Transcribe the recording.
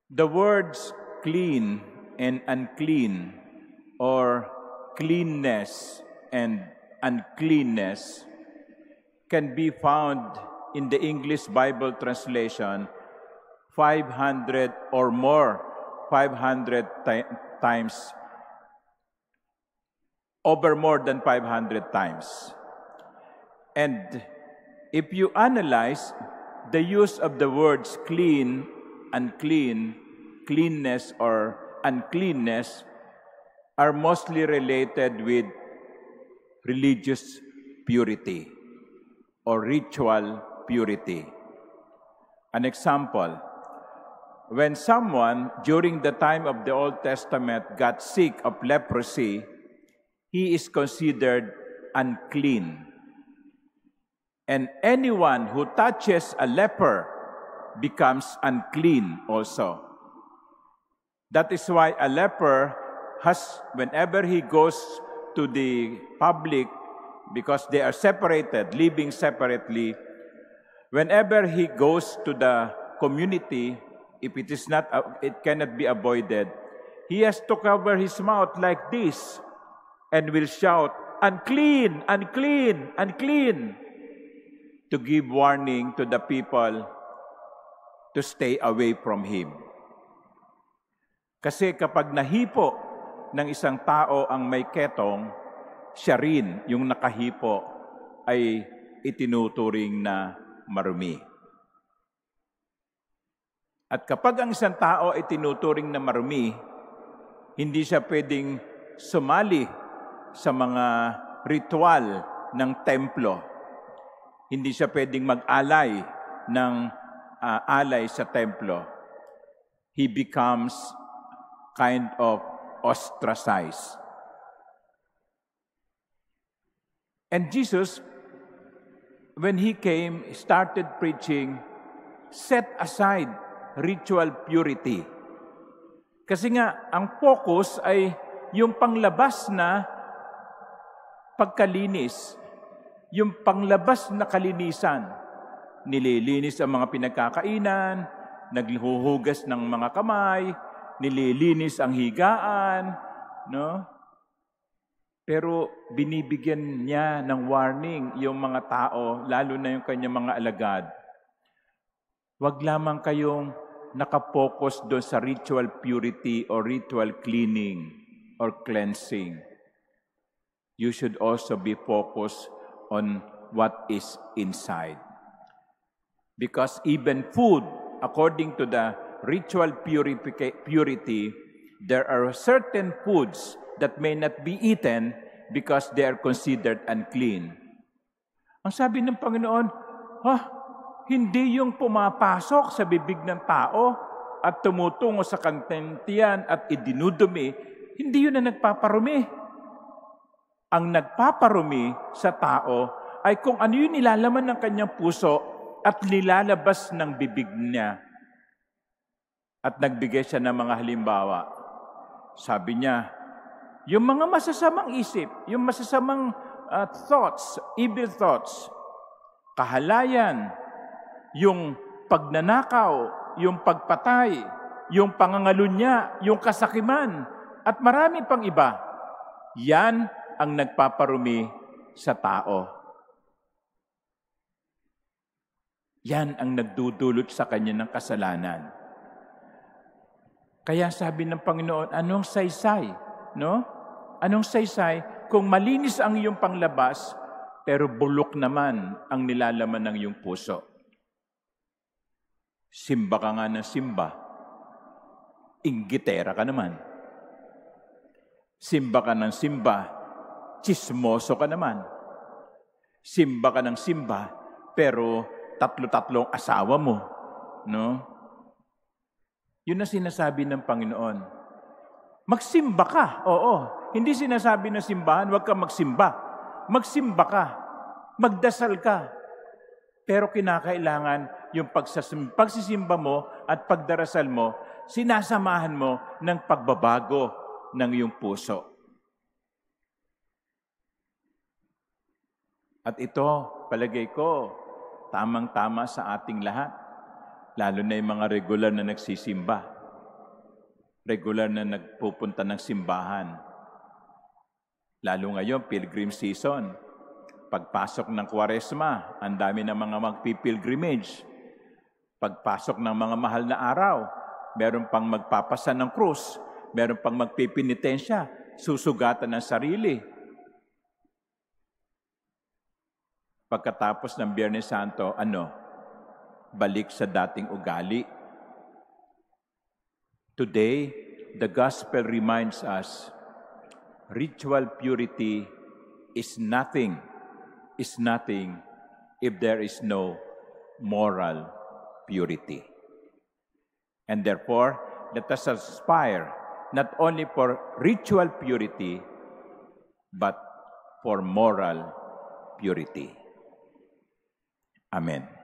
The words clean and unclean, or cleanness and uncleanness, can be found in the English Bible translation 500 or more, 500 times, over more than 500 times. And if you analyze the use of the words clean, unclean, cleanness, or uncleanness, are mostly related with religious purity or ritual purity. An example, when someone during the time of the Old Testament got sick of leprosy, he is considered unclean. And anyone who touches a leper becomes unclean also. That is why a leper has, whenever he goes to the public, because they are separated, living separately, whenever he goes to the community, if it cannot be avoided, he has to cover his mouth like this and will shout, "Unclean, unclean, unclean," to give warning to the people to stay away from him. Kasi kapag nahipo ng isang tao ang may ketong, siya rin, yung nakahipo, ay itinuturing na marumi. At kapag ang isang tao ay tinuturing na marumi, hindi siya pwedeng sumali sa mga ritual ng templo. Hindi siya pwedeng mag-alay ng alay sa templo. He becomes kind of ostracized. And Jesus, when He came, started preaching, set aside ritual purity. Kasi nga, ang focus ay yung panglabas na pagkalinis, yung panglabas na kalinisan. Nililinis ang mga pinagkakainan, naghuhugas ng mga kamay, nililinis ang higaan, no? Pero binibigyan niya ng warning yung mga tao, lalo na yung kanyang mga alagad. Huwag lamang kayong nakapokus doon sa ritual purity or ritual cleaning or cleansing. You should also be focused on what is inside. Because even food, according to the ritual purity, there are certain foods that may not be eaten because they are considered unclean. Ang sabi ng Panginoon, hindi yung pumapasok sa bibig ng tao at tumutungo sa kanyang tiyan at idinudumi, hindi yun na nagpaparumi. Ang nagpaparumi sa tao ay kung ano yung nilalaman ng kanyang puso at nilalabas ng bibig niya. At nagbigay siya ng mga halimbawa. Sabi niya, yung mga masasamang isip, yung masasamang thoughts, evil thoughts, kahalayan, yung pagnanakaw, yung pagpatay, yung pangangalunya, yung kasakiman, at marami pang iba. Yan ang nagpaparumi sa tao. Yan ang nagdudulot sa kanya ng kasalanan. Kaya sabi ng Panginoon, anong saysay? No? Anong saysay? Kung malinis ang iyong panglabas, pero bulok naman ang nilalaman ng iyong puso. Simba ka nga ng simba. Inggitera ka naman. Simba ka ng simba. Chismoso ka naman. Simba ka ng simba, pero tatlo-tatlong asawa mo. No? Yun na sinasabi ng Panginoon. Magsimba ka, oo. Hindi sinasabi na simbahan, huwag kang magsimba. Magsimba ka. Magdasal ka. Pero kinakailangan yung pagsisimba mo at pagdarasal mo, sinasamahan mo ng pagbabago ng iyong puso. At ito, palagay ko, tamang-tama sa ating lahat. Lalo na yung mga regular na nagsisimba. regular na nagpupunta ng simbahan. Lalo ngayon, pilgrim season. Pagpasok ng Kwaresma, ang dami ng mga magpipilgrimage. Pagpasok ng mga mahal na araw, meron pang magpapasa ng krus, meron pang magpipinitensya, susugatan ng sarili. Pagkatapos ng Biyernes Santo, balik sa dating ugali. Today, the gospel reminds us, ritual purity is nothing if there is no moral purity. And therefore, let us aspire not only for ritual purity, but for moral purity. Amen.